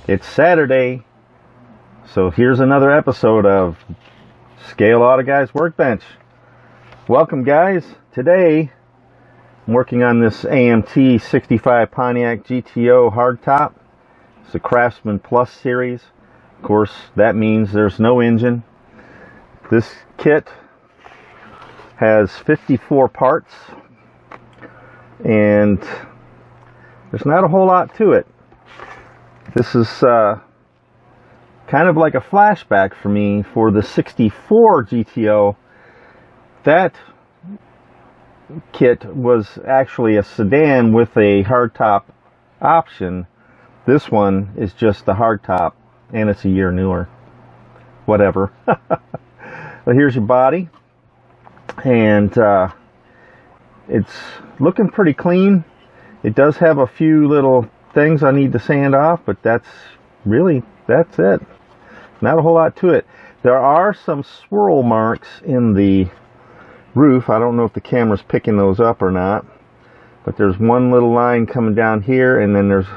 It's Saturday, so here's another episode of Scale Auto Guys Workbench. Welcome, guys. Today I'm working on this AMT 65 Pontiac GTO Hardtop. It's a Craftsman Plus series. Of course, that means there's no engine. This kit has 54 parts, and there's not a whole lot to it. This is kind of like a flashback for me for the 64 GTO. That kit was actually a sedan with a hardtop option. This one is just the hardtop, and it's a year newer. Whatever. Well, here's your body, and it's looking pretty clean. It does have a few little things I need to sand off, but that's it. Not a whole lot to it. There are some swirl marks in the roof. I don't know if the camera's picking those up or not, but there's one little line coming down here, and then there's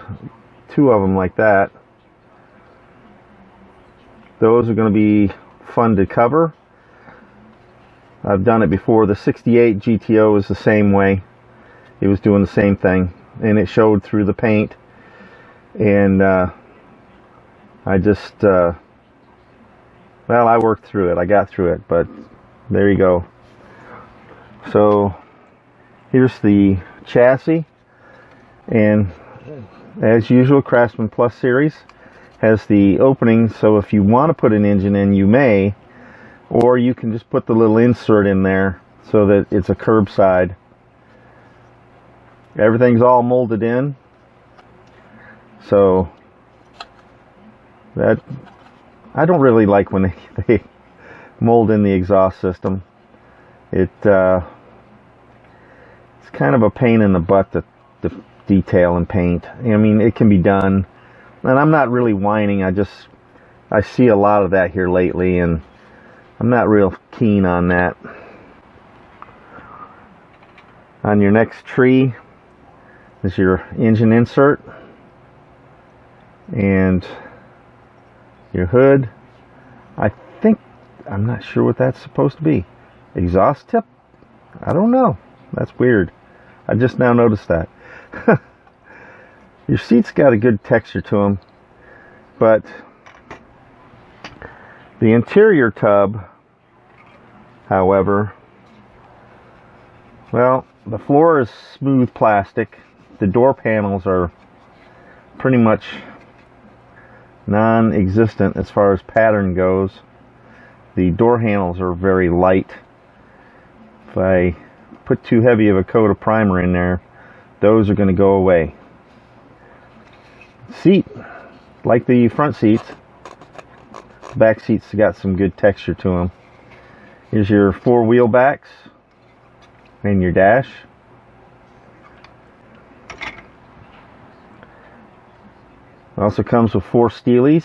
two of them like that. Those are going to be fun to cover. I've done it before. The 68 GTO is the same way. It was doing the same thing, and it showed through the paint. And I just well, I worked through it. I got through it, but there you go. So here's the chassis, and as usual, Craftsman Plus series has the opening, so if you want to put an engine in, you may, or you can just put the little insert in there so that it's a curbside. Everything's all molded in, so that I don't really like when they mold in the exhaust system. It's kind of a pain in the butt to detail and paint. I mean, it can be done, and I'm not really whining. I see a lot of that here lately, and I'm not real keen on that. On your next tree is your engine insert and your hood. I'm not sure what that's supposed to be. Exhaust tip? I don't know. That's weird. I just now noticed that. Your seat's got a good texture to them, but the interior tub, however, well, the floor is smooth plastic. The door panels are pretty much non-existent as far as pattern goes. The door handles are very light. If I put too heavy of a coat of primer in there, those are going to go away. Seat, like the front seats, back seats got some good texture to them. Here's your four wheel backs and your dash. It also comes with 4 steelies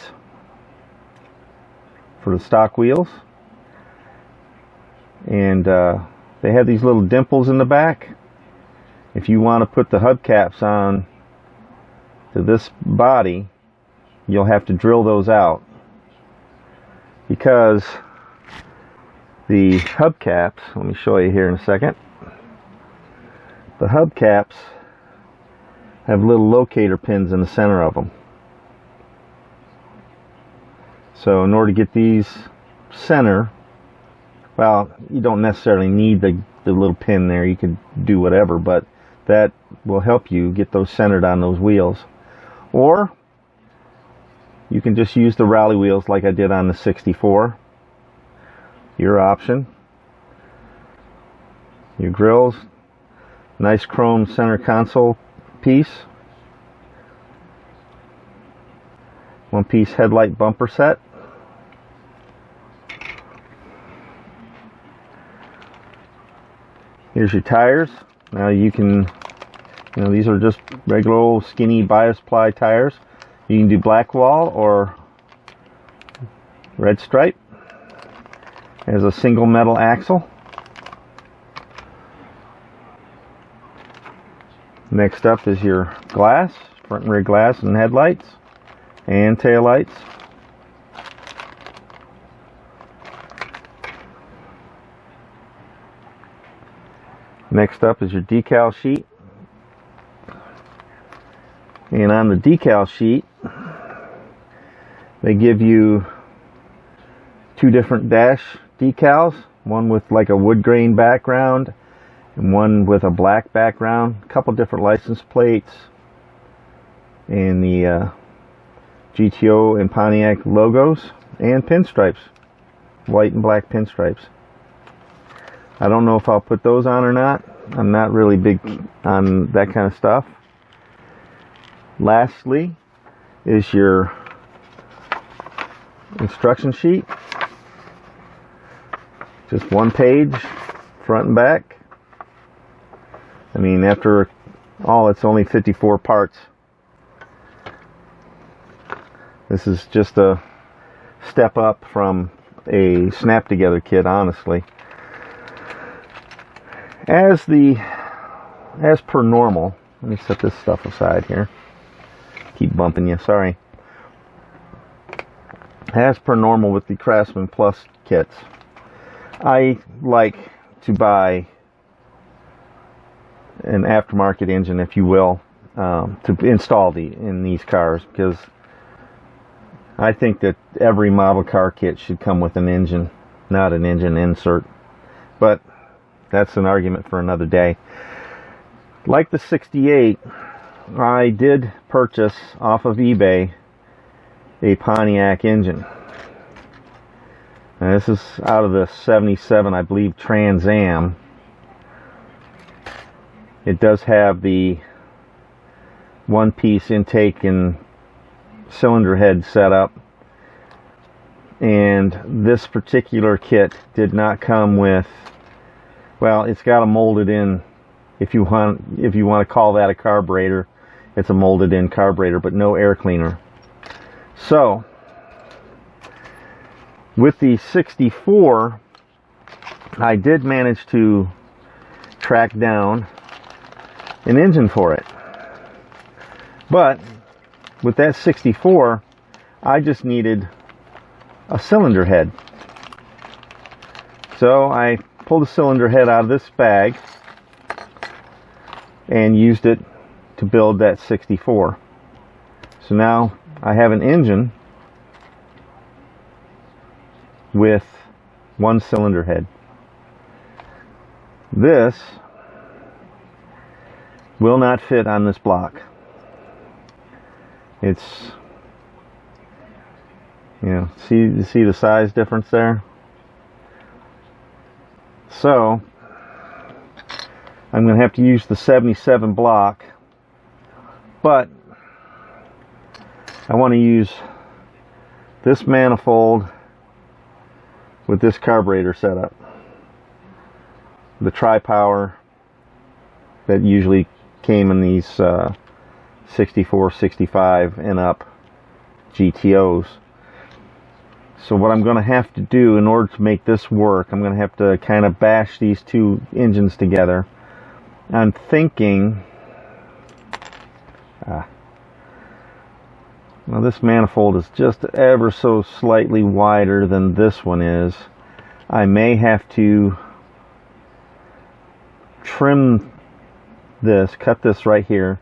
for the stock wheels, and they have these little dimples in the back. If you want to put the hubcaps on to this body, you'll have to drill those out, because the hubcaps, let me show you here in a second, the hubcaps have little locator pins in the center of them. So in order to get these center, well, you don't necessarily need the little pin there. You could do whatever, but that will help you get those centered on those wheels. Or you can just use the rally wheels like I did on the 64. Your option. Your grills, nice chrome center console piece. One-piece headlight bumper set. Here's your tires. Now you can, these are just regular old skinny bias ply tires. You can do black wall or red stripe. There's a single metal axle. Next up is your glass, front and rear glass and headlights. and taillights. Next up is your decal sheet. And on the decal sheet, they give you two different dash decals, one with like a wood grain background and one with a black background, a couple different license plates, and the GTO and Pontiac logos, and pinstripes, white and black pinstripes. I don't know if I'll put those on or not. I'm not really big on that kind of stuff. Lastly is your instruction sheet. Just one page, front and back. I mean, after all, it's only 54 parts. This is just a step up from a snap together kit, honestly. As per normal, let me set this stuff aside here. Keep bumping you, sorry. As per normal with the Craftsman Plus kits, I like to buy an aftermarket engine, if you will, to install in these cars, because I think that every model car kit should come with an engine, not an engine insert. But that's an argument for another day. Like the 68, I did purchase off of eBay a Pontiac engine. And this is out of the 77, I believe, Trans Am. It does have the one-piece intake and cylinder head setup. And this particular kit did not come with, well, it's got a molded in, if you want to call that a carburetor, it's a molded in carburetor, but no air cleaner. So with the 64, I did manage to track down an engine for it. But with that 64, I just needed a cylinder head. So I pulled a cylinder head out of this bag and used it to build that 64. So now I have an engine with one cylinder head. This will not fit on this block. It's, you know, see the size difference there? So I'm going to have to use the 77 block, but I want to use this manifold with this carburetor setup, the tri-power that usually came in these 64, 65 and up GTOs. So what I'm going to have to do in order to make this work, I'm going to have to kind of bash these two engines together. I'm thinking, well, this manifold is just ever so slightly wider than this one is. I may have to trim this, cut this right here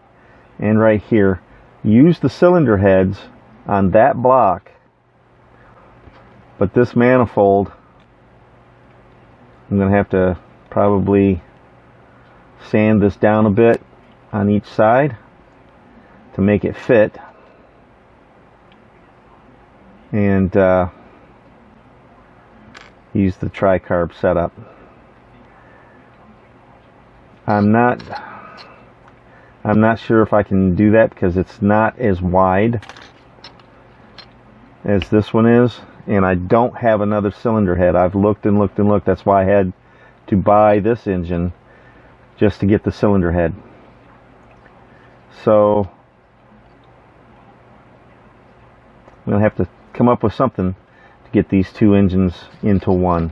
and right here, use the cylinder heads on that block, but this manifold I'm going to have to probably sand this down a bit on each side to make it fit, and use the tri-carb setup. I'm not sure if I can do that because it's not as wide as this one is, and I don't have another cylinder head. I've looked and looked and looked. That's why I had to buy this engine, just to get the cylinder head. So I'm going to have to come up with something to get these two engines into one.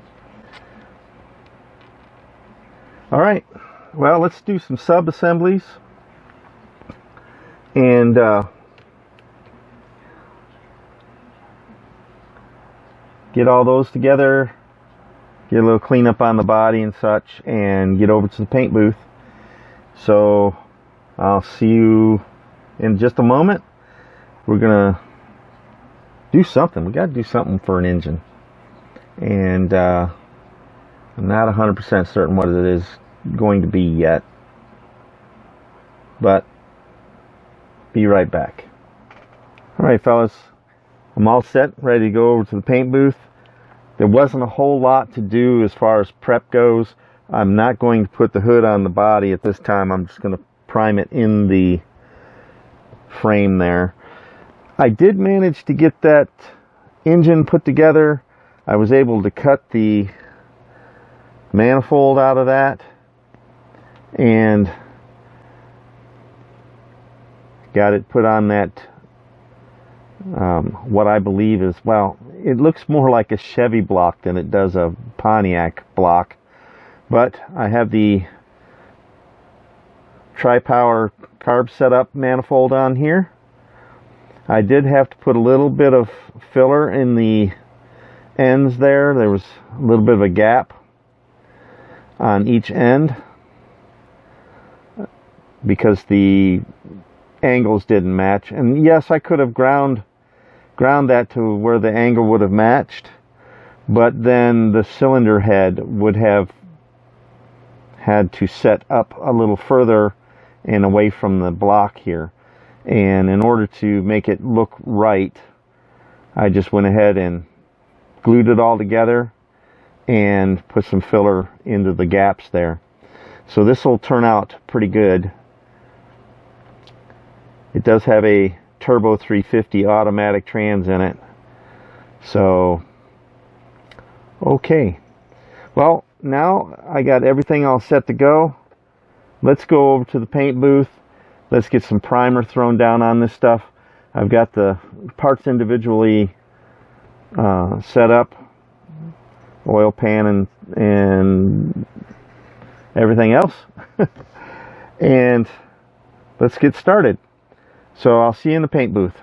Alright, well, let's do some sub-assemblies, and get all those together, get a little cleanup on the body and such, and get over to the paint booth. So I'll see you in just a moment. We're gonna do something. We got to do something for an engine, and I'm not 100% certain what it is going to be yet, but be right back. Alright fellas, I'm all set, ready to go over to the paint booth. There wasn't a whole lot to do as far as prep goes. I'm not going to put the hood on the body at this time. I'm just going to prime it in the frame there. I did manage to get that engine put together. I was able to cut the manifold out of that and got it put on that what I believe is, well, it looks more like a Chevy block than it does a Pontiac block, but I have the tri-power carb setup manifold on here. I did have to put a little bit of filler in the ends there. There was a little bit of a gap on each end because the angles didn't match. And yes, I could have ground that to where the angle would have matched, but then the cylinder head would have had to set up a little further and away from the block here. And in order to make it look right, I just went ahead and glued it all together and put some filler into the gaps there. So this will turn out pretty good. It does have a turbo 350 automatic trans in it. So, okay. Well, now I got everything all set to go. Let's go over to the paint booth. Let's get some primer thrown down on this stuff. I've got the parts individually set up, oil pan and everything else. And let's get started. So I'll see you in the paint booth.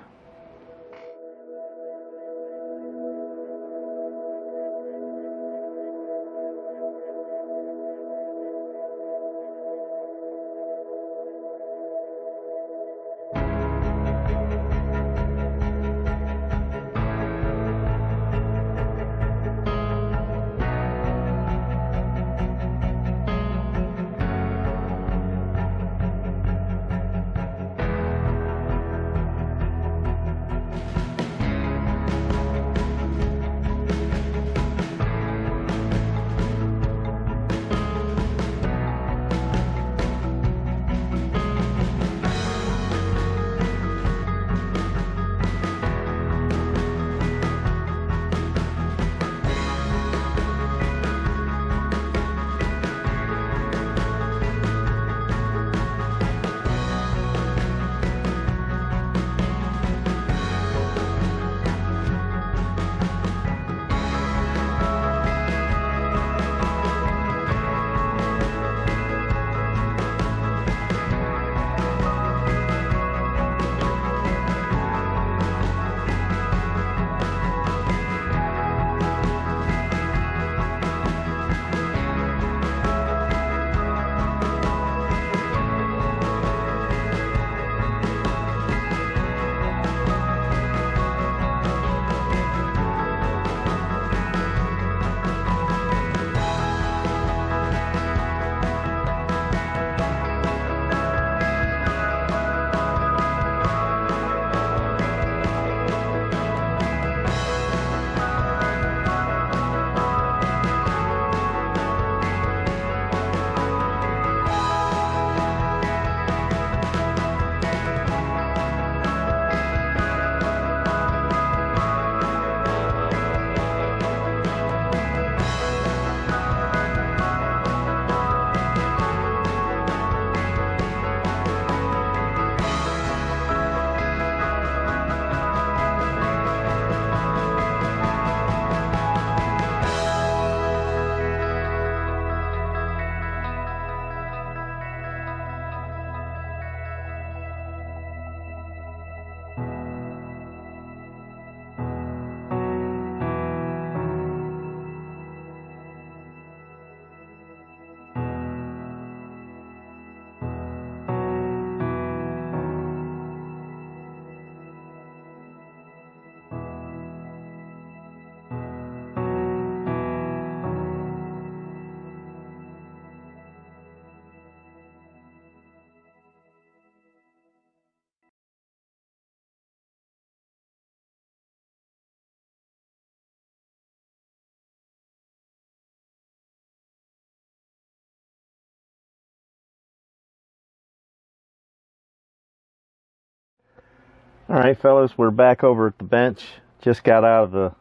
Alright fellas, we're back over at the bench. Just got out of the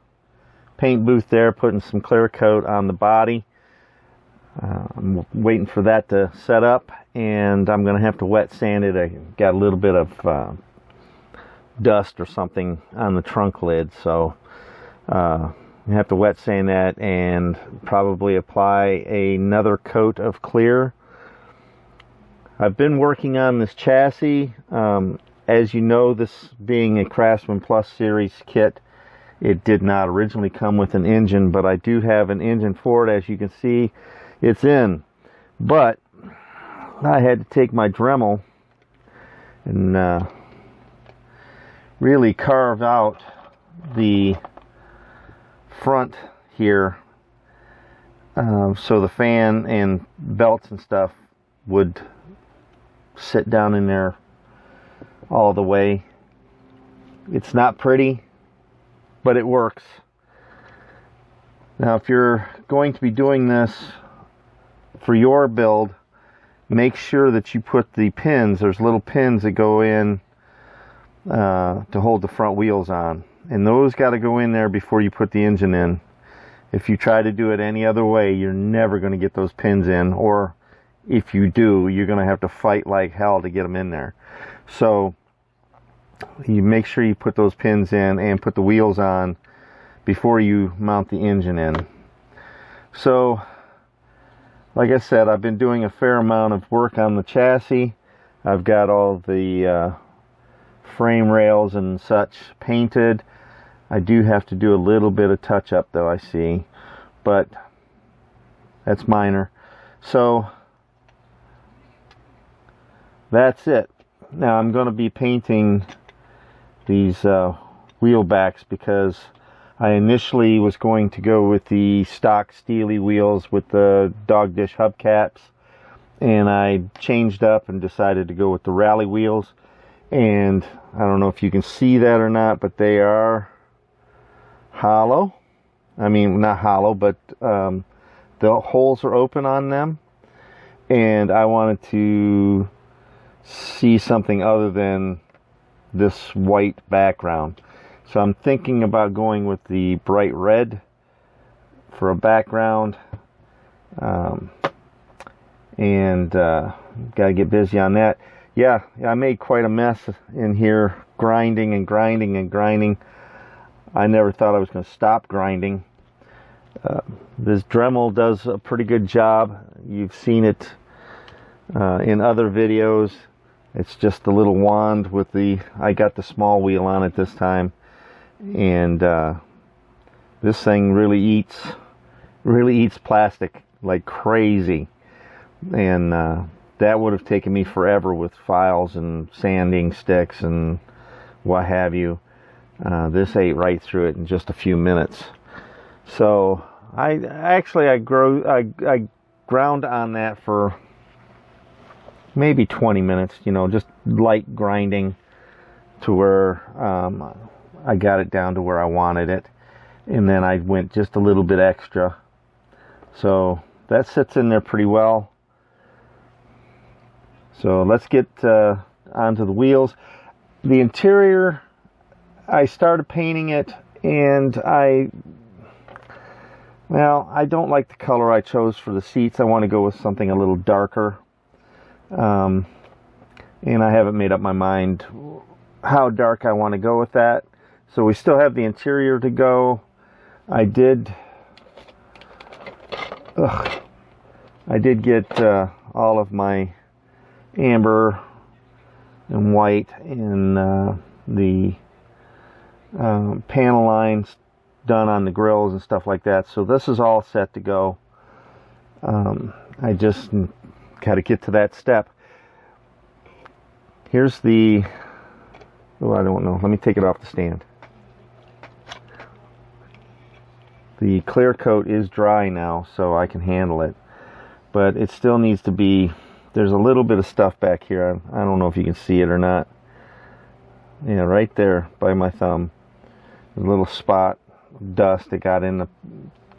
paint booth there, putting some clear coat on the body. I'm waiting for that to set up, and I'm going to have to wet sand it. I got a little bit of dust or something on the trunk lid, so I have to wet sand that and probably apply another coat of clear. I've been working on this chassis. As you know, this being a Craftsman Plus Series kit, it did not originally come with an engine, but I do have an engine for it. As you can see, it's in. But I had to take my Dremel and really carve out the front here so the fan and belts and stuff would sit down in there all the way. It's not pretty, but it works. Now, if you're going to be doing this for your build, make sure that you put the pins, there's little pins that go in to hold the front wheels on, and those got to go in there before you put the engine in. If you try to do it any other way, you're never going to get those pins in, or if you do, you're going to have to fight like hell to get them in there. So you make sure you put those pins in and put the wheels on before you mount the engine in. So like I said, I've been doing a fair amount of work on the chassis. I've got all the frame rails and such painted. I do have to do a little bit of touch up though, I see, but that's minor. So that's it. Now I'm going to be painting these wheel backs because I initially was going to go with the stock Steely wheels with the dog dish hubcaps, and I changed up and decided to go with the rally wheels. And I don't know if you can see that or not, but they are hollow. I mean, not hollow, but the holes are open on them, and I wanted to see something other than this white background. So I'm thinking about going with the bright red for a background, and gotta get busy on that. Yeah, I made quite a mess in here, grinding and grinding and grinding. I never thought I was going to stop grinding. This Dremel does a pretty good job. You've seen it in other videos. It's just a little wand with the, I got the small wheel on it this time, and this thing really eats plastic like crazy, and that would have taken me forever with files and sanding sticks and what have you. This ate right through it in just a few minutes. So I ground on that for maybe 20 minutes, you know, just light grinding to where I got it down to where I wanted it, and then I went just a little bit extra. So that sits in there pretty well. So let's get onto the wheels. The interior, I started painting it, and I don't like the color I chose for the seats. I want to go with something a little darker. And I haven't made up my mind how dark I want to go with that. So we still have the interior to go. I did get all of my amber and white and the panel lines done on the grills and stuff like that. So this is all set to go. I just got to get to that step. Here's the, oh, I don't know, let me take it off the stand. The clear coat is dry now, so I can handle it, but it still needs to be, there's a little bit of stuff back here. I don't know if you can see it or not. Yeah, right there by my thumb, a little spot of dust that got in the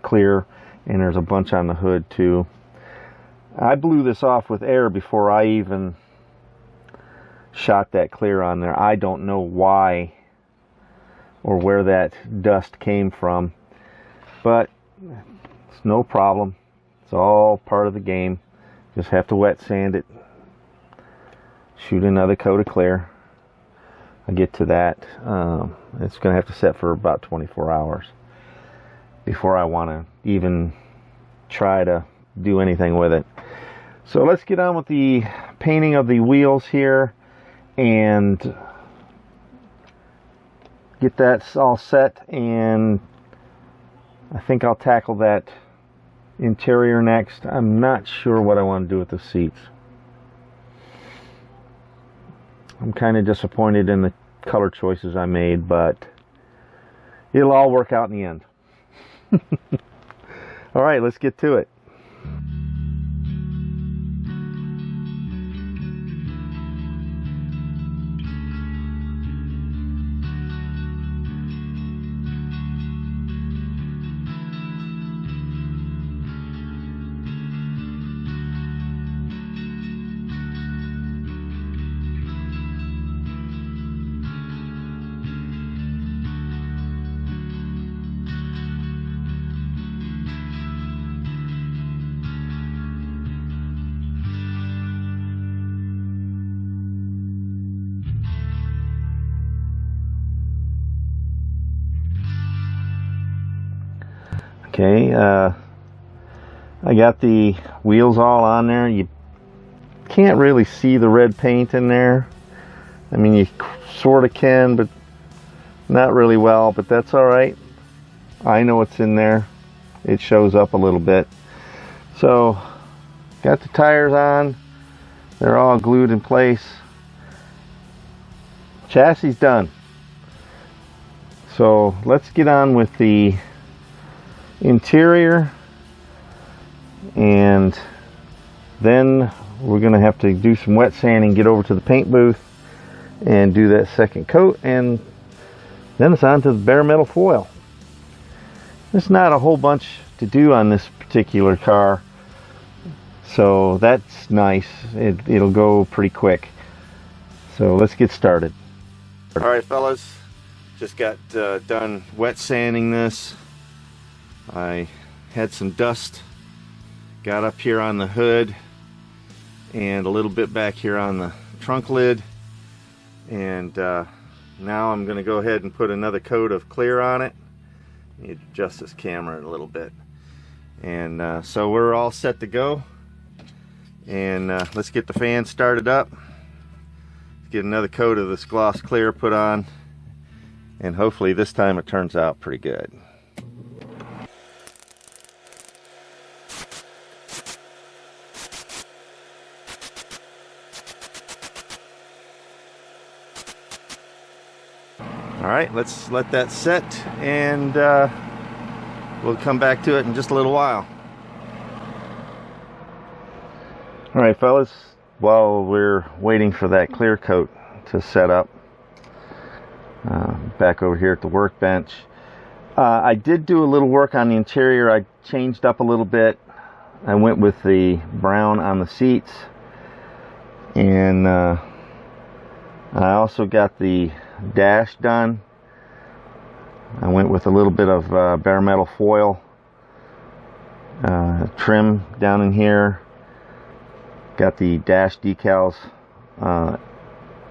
clear, and there's a bunch on the hood too. I blew this off with air before I even shot that clear on there. I don't know why or where that dust came from, but it's no problem. It's all part of the game. Just have to wet sand it, shoot another coat of clear. I'll get to that. It's going to have to set for about 24 hours before I want to even try to do anything with it. So let's get on with the painting of the wheels here and get that all set, and I think I'll tackle that interior next. I'm not sure what I want to do with the seats. I'm kind of disappointed in the color choices I made, but it'll all work out in the end. All right, let's get to it. Okay, I got the wheels all on there. You can't really see the red paint in there. I mean, you sort of can, but not really well, but that's all right. I know it's in there. It shows up a little bit. So, got the tires on. They're all glued in place. Chassis done. So, let's get on with the interior, and then we're going to have to do some wet sanding, get over to the paint booth and do that second coat, and then it's on to the bare metal foil. There's not a whole bunch to do on this particular car, so that's nice. It'll go pretty quick. So let's get started. Alright fellas, just got done wet sanding this. I had some dust got up here on the hood and a little bit back here on the trunk lid, and now I'm going to go ahead and put another coat of clear on it. Need to adjust this camera a little bit, and so we're all set to go, and let's get the fan started up. Let's get another coat of this gloss clear put on, and hopefully this time it turns out pretty good. Alright, let's let that set, and we'll come back to it in just a little while. Alright fellas, while we're waiting for that clear coat to set up, back over here at the workbench, I did do a little work on the interior. I changed up a little bit. I went with the brown on the seats, and I also got the dash done. I went with a little bit of bare metal foil trim down in here. Got the dash decals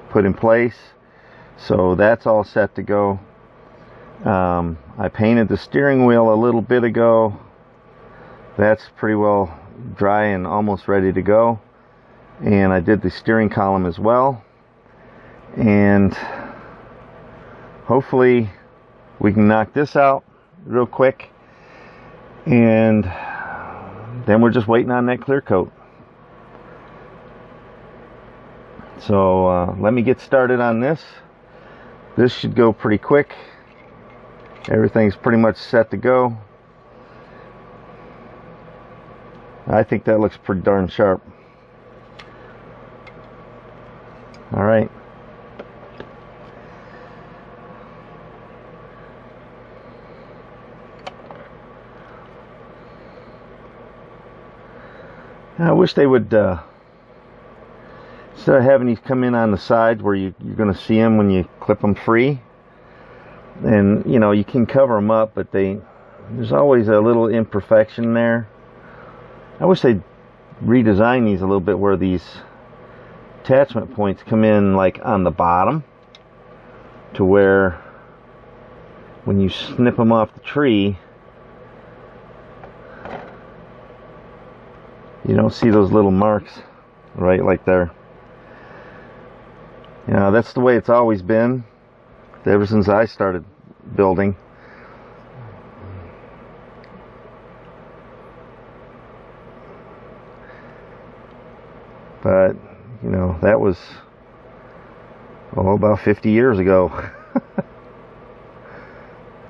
put in place, so that's all set to go. I painted the steering wheel a little bit ago. That's pretty well dry and almost ready to go, and I did the steering column as well, and hopefully we can knock this out real quick, and then we're just waiting on that clear coat. So let me get started on this. This should go pretty quick. Everything's pretty much set to go. I think that looks pretty darn sharp. All right. I wish they would instead of having these come in on the sides where you're going to see them when you clip them free, and you know, you can cover them up, but there's always a little imperfection there. I wish they'd redesign these a little bit where these attachment points come in like on the bottom, to where when you snip them off the tree, you don't see those little marks right like there. You know, that's the way it's always been ever since I started building. But you know, that was about 50 years ago.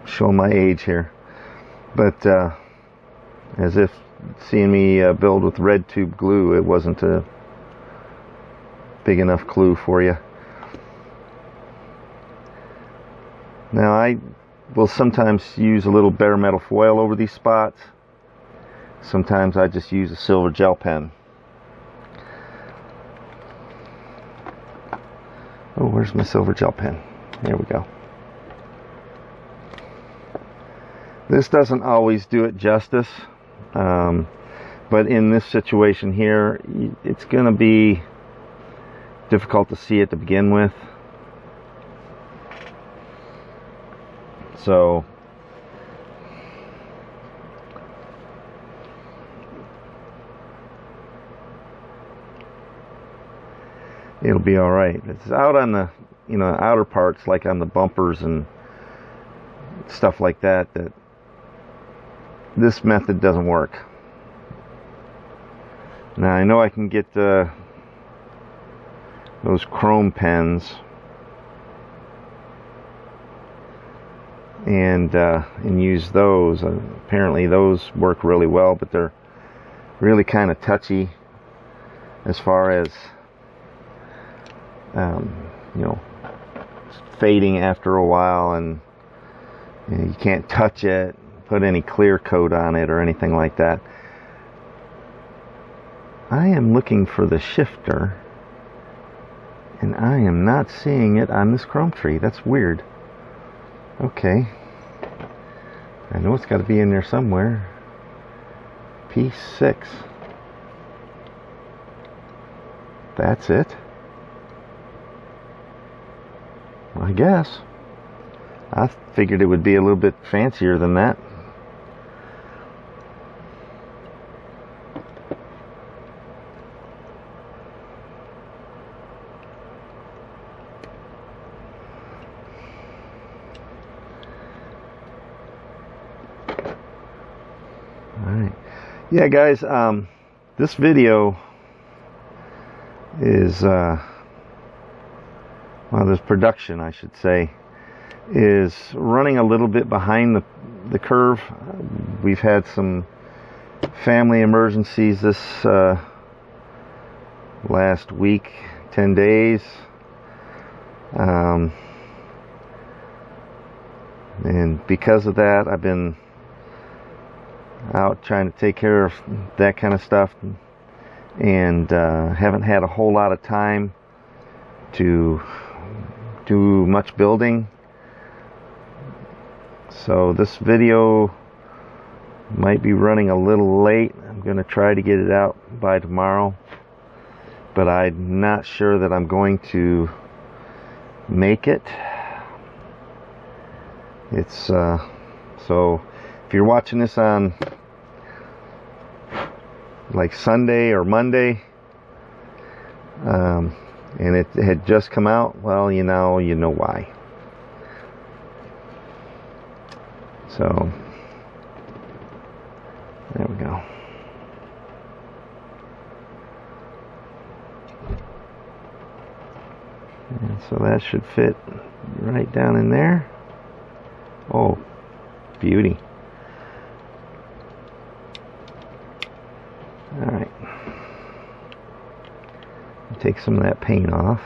Showing my age here, but as if seeing me build with red tube glue, it wasn't a big enough clue for you. Now I will sometimes use a little bare metal foil over these spots. Sometimes I just use a silver gel pen. Oh, where's my silver gel pen? There we go. This doesn't always do it justice, but in this situation here, it's going to be difficult to see it to begin with. So it'll be all right. It's out on the, you know, outer parts, like on the bumpers and stuff like that, that this method doesn't work. Now I know I can get those chrome pens and use those. Apparently those work really well, but they're really kind of touchy as far as you know, fading after a while, and you can't touch it, put any clear coat on it or anything like that. I am looking for the shifter, and I am not seeing it on this chrome tree. That's weird. Okay, I know it's got to be in there somewhere. P6. That's it. I guess. I figured it would be a little bit fancier than that. Alright. Yeah, guys, this video is well, this production, I should say, is running a little bit behind the curve. We've had some family emergencies this last week, 10 days. And because of that, I've been out trying to take care of that kind of stuff, and haven't had a whole lot of time to do much building. So this video might be running a little late. I'm going to try to get it out by tomorrow, but I'm not sure that I'm going to make it. It's so if you're watching this on like Sunday or Monday, and it had just come out, well, you know why. So there we go. And so that should fit right down in there. Oh, beauty. All right. Take some of that paint off,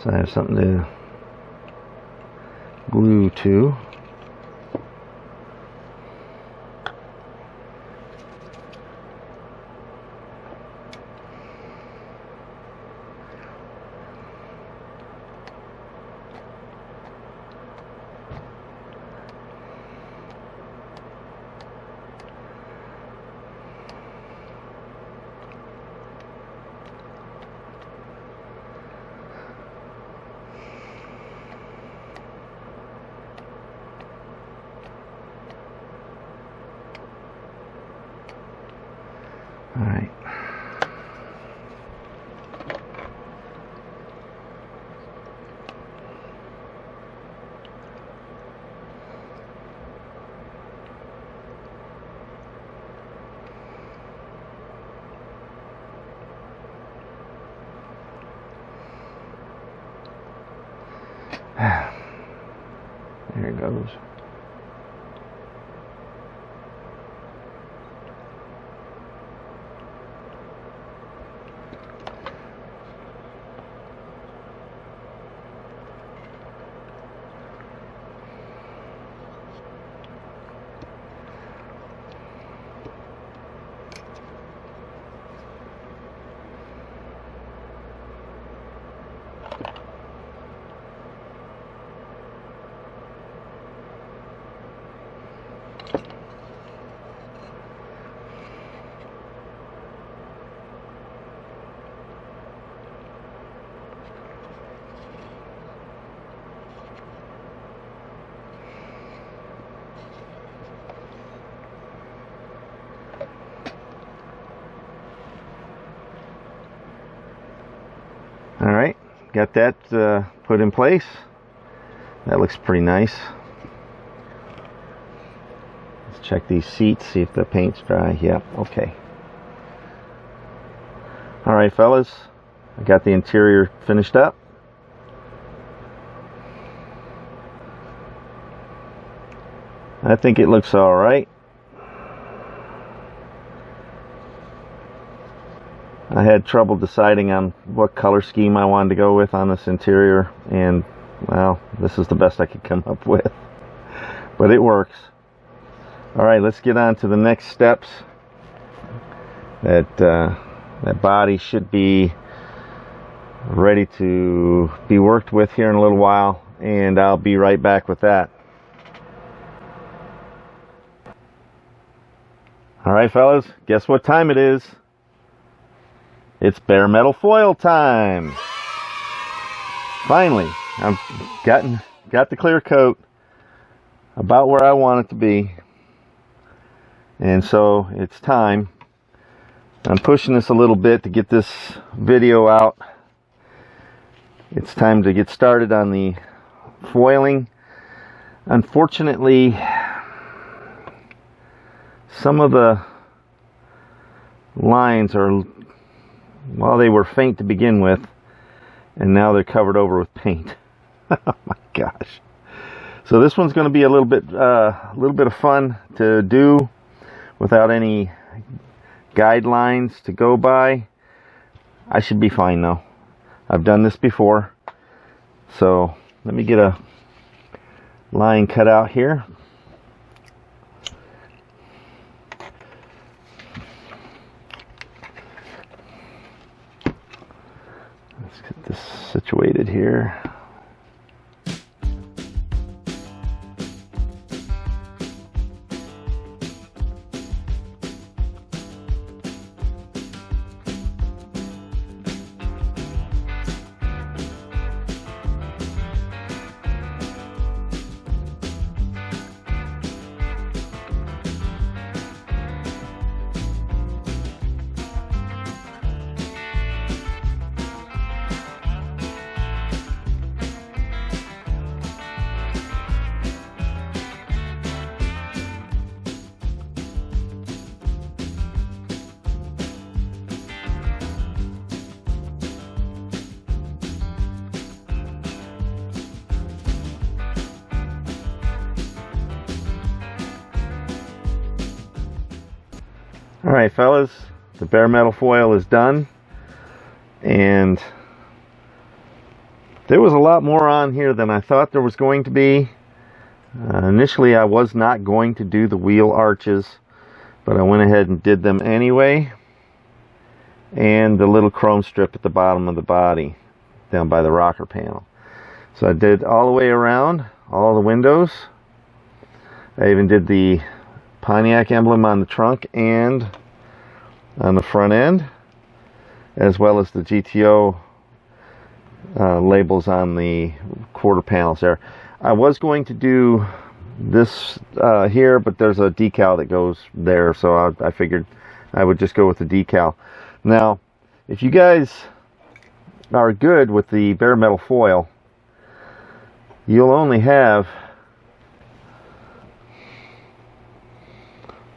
so I have something to glue to. All right. There it goes. All right, got that put in place. That looks pretty nice. Let's check these seats, see if the paint's dry. Yep, okay. All right, fellas, I got the interior finished up. I think it looks all right. I had trouble deciding on what color scheme I wanted to go with on this interior, and well, this is the best I could come up with, but it works. All right, let's get on to the next steps. That body should be ready to be worked with here in a little while, and I'll be right back with that. All right, fellas, guess what time it is? It's bare metal foil time. Finally, I've got the clear coat about where I want it to be, and so it's time. I'm pushing this a little bit to get this video out. It's time to get started on the foiling. Unfortunately, some of the lines are, well, they were faint to begin with, and now they're covered over with paint. Oh my gosh. So this one's going to be a little bit of fun to do without any guidelines to go by. I should be fine though. I've done this before. So let me get a line cut out here. Let's get this situated here. Alright fellas, the bare metal foil is done, and there was a lot more on here than I thought there was going to be. Initially I was not going to do the wheel arches, but I went ahead and did them anyway, and the little chrome strip at the bottom of the body down by the rocker panel. So I did all the way around, all the windows. I even did the Pontiac emblem on the trunk and on the front end, as well as the GTO labels on the quarter panels there. I was going to do this here, but there's a decal that goes there, so I figured I would just go with the decal. Now, if you guys are good with the bare metal foil, you'll only have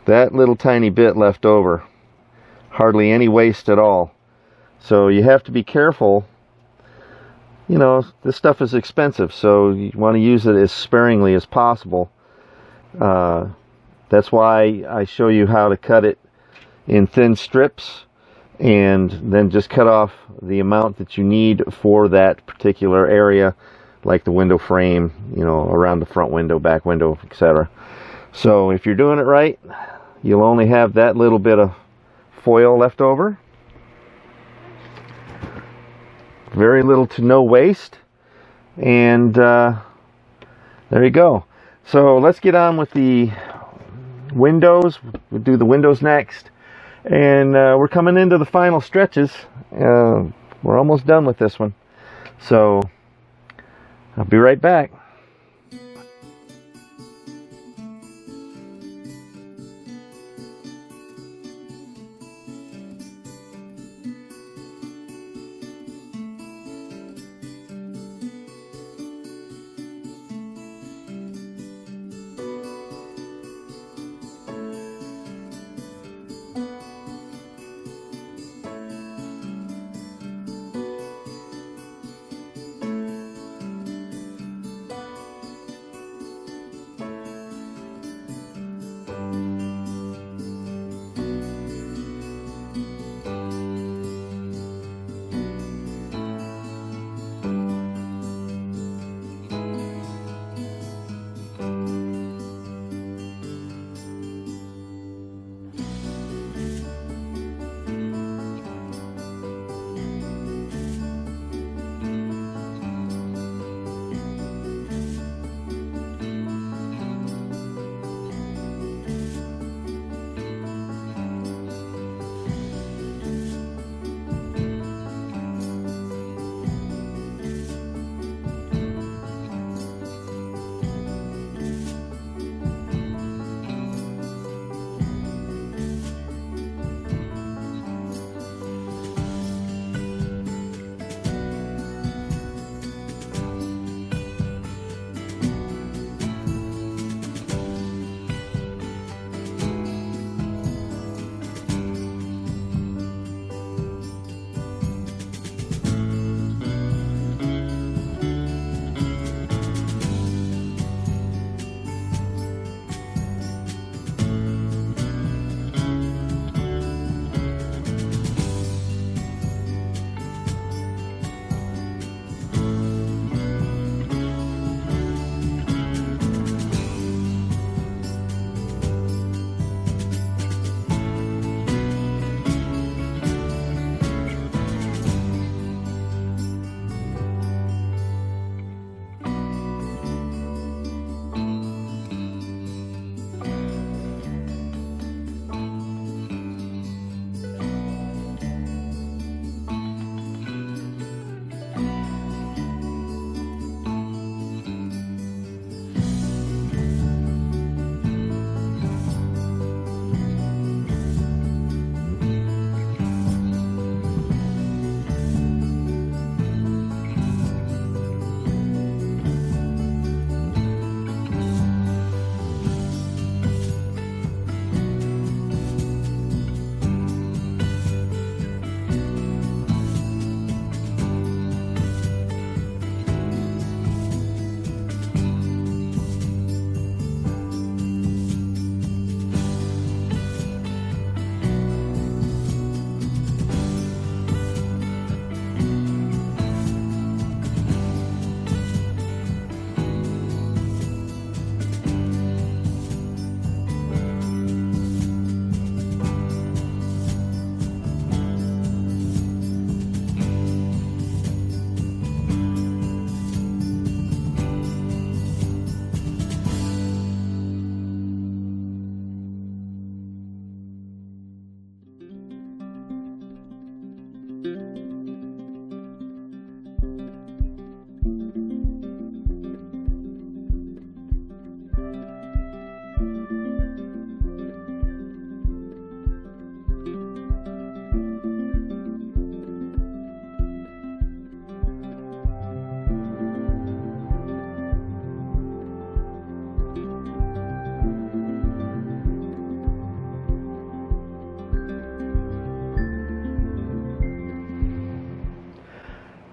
that little tiny bit left over. Hardly any waste at all. So you have to be careful. You know, this stuff is expensive, so you want to use it as sparingly as possible. That's why I show you how to cut it in thin strips, and then just cut off the amount that you need for that particular area, like the window frame, you know, around the front window, back window, etc. So if you're doing it right, you'll only have that little bit of foil left over. Very little to no waste. And there you go. So let's get on with the windows. We'll do the windows next. And we're coming into the final stretches. We're almost done with this one. So I'll be right back.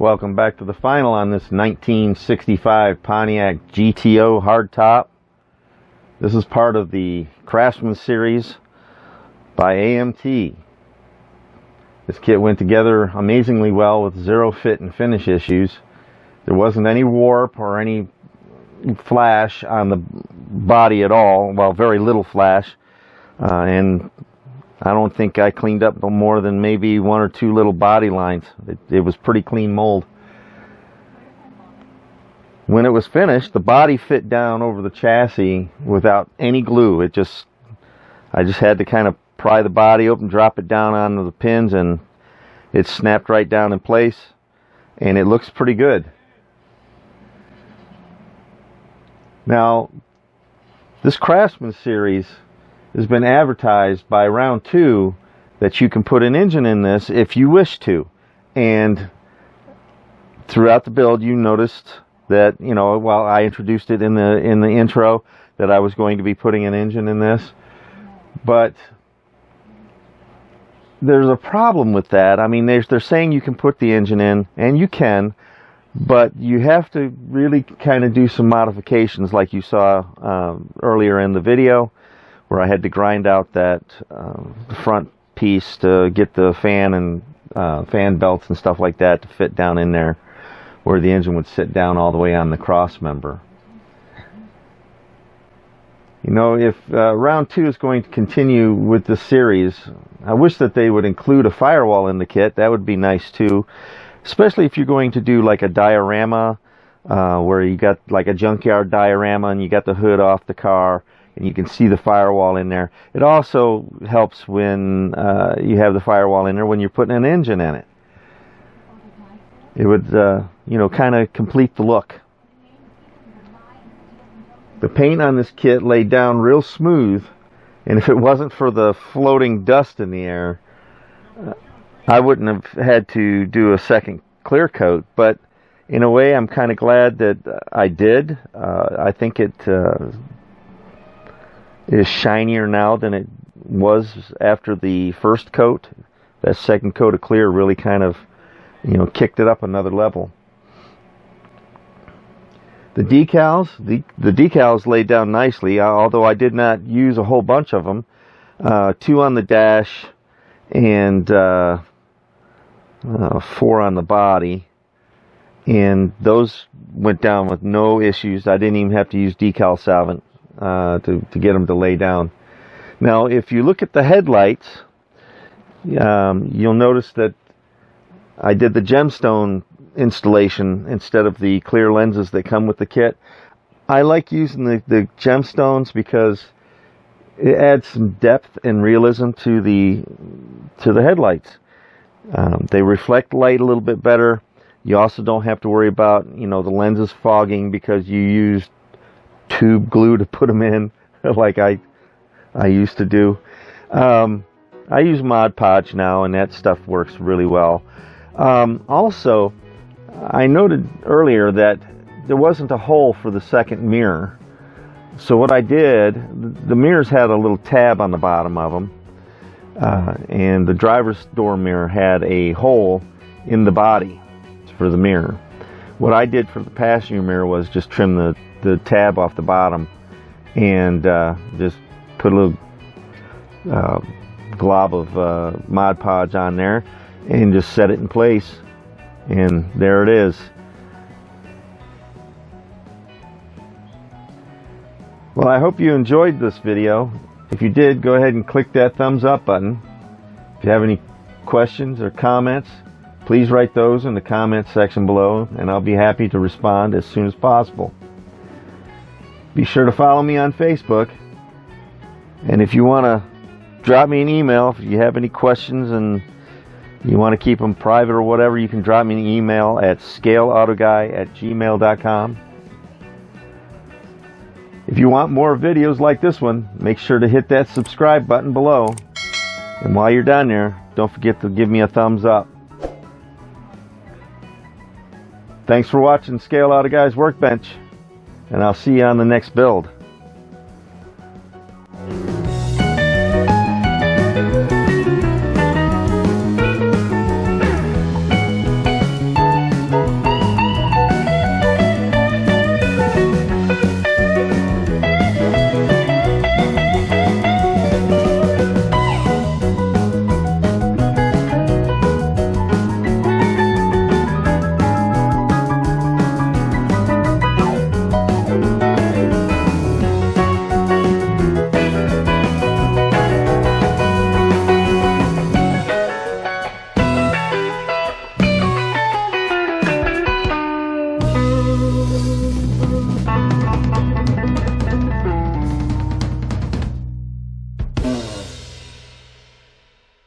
Welcome back to the final on this 1965 Pontiac GTO Hardtop. This is part of the Craftsman series by AMT. This kit went together amazingly well with zero fit and finish issues. There wasn't any warp or any flash on the body at all. Well, very little flash. And I don't think I cleaned up no more than maybe one or two little body lines. It was pretty clean mold. When it was finished, the body fit down over the chassis without any glue. I just had to kind of pry the body open, drop it down onto the pins, and it snapped right down in place. And it looks pretty good. Now, this Craftsman series has been advertised by Round 2 that you can put an engine in this if you wish to. And throughout the build, you noticed that, you know, while I introduced it in the intro, that I was going to be putting an engine in this. But there's a problem with that. I mean, they're saying you can put the engine in, and you can, but you have to really kind of do some modifications like you saw earlier in the video, where I had to grind out that front piece to get the fan and fan belts and stuff like that to fit down in there where the engine would sit down all the way on the cross member. You know, if Round 2 is going to continue with this series, I wish that they would include a firewall in the kit. That would be nice too, especially if you're going to do like a diorama where you got like a junkyard diorama and you got the hood off the car and you can see the firewall in there. It also helps when you have the firewall in there when you're putting an engine in it. It would, you know, kind of complete the look. The paint on this kit laid down real smooth, and if it wasn't for the floating dust in the air, I wouldn't have had to do a second clear coat. But in a way, I'm kind of glad that I did. I think it is shinier now than it was after the first coat. That second coat of clear really kind of, you know, kicked it up another level. The decals, the decals laid down nicely, although I did not use a whole bunch of them. 2 on the dash and 4 on the body. And those went down with no issues. I didn't even have to use decal solvent to get them to lay down. Now, if you look at the headlights, you'll notice that I did the gemstone installation instead of the clear lenses that come with the kit. I like using the gemstones because it adds some depth and realism to the headlights. They reflect light a little bit better. You also don't have to worry about, you know, the lenses fogging because you used tube glue to put them in like I used to do. I use Mod Podge now, and that stuff works really well. Also, I noted earlier that there wasn't a hole for the second mirror. So what I did, the mirrors had a little tab on the bottom of them, and the driver's door mirror had a hole in the body for the mirror. What I did for the passenger mirror was just trim the tab off the bottom and just put a little glob of Mod Podge on there and just set it in place, and there it is. Well, I hope you enjoyed this video. If you did, go ahead and click that thumbs up button. If you have any questions or comments, please write those in the comments section below, and I'll be happy to respond as soon as possible. Be sure to follow me on Facebook, and if you want to drop me an email, if you have any questions and you want to keep them private or whatever, you can drop me an email at scaleautoguy@gmail.com. If you want more videos like this one, make sure to hit that subscribe button below. And while you're down there, don't forget to give me a thumbs up. Thanks for watching Scale Auto Guy's Workbench, and I'll see you on the next build.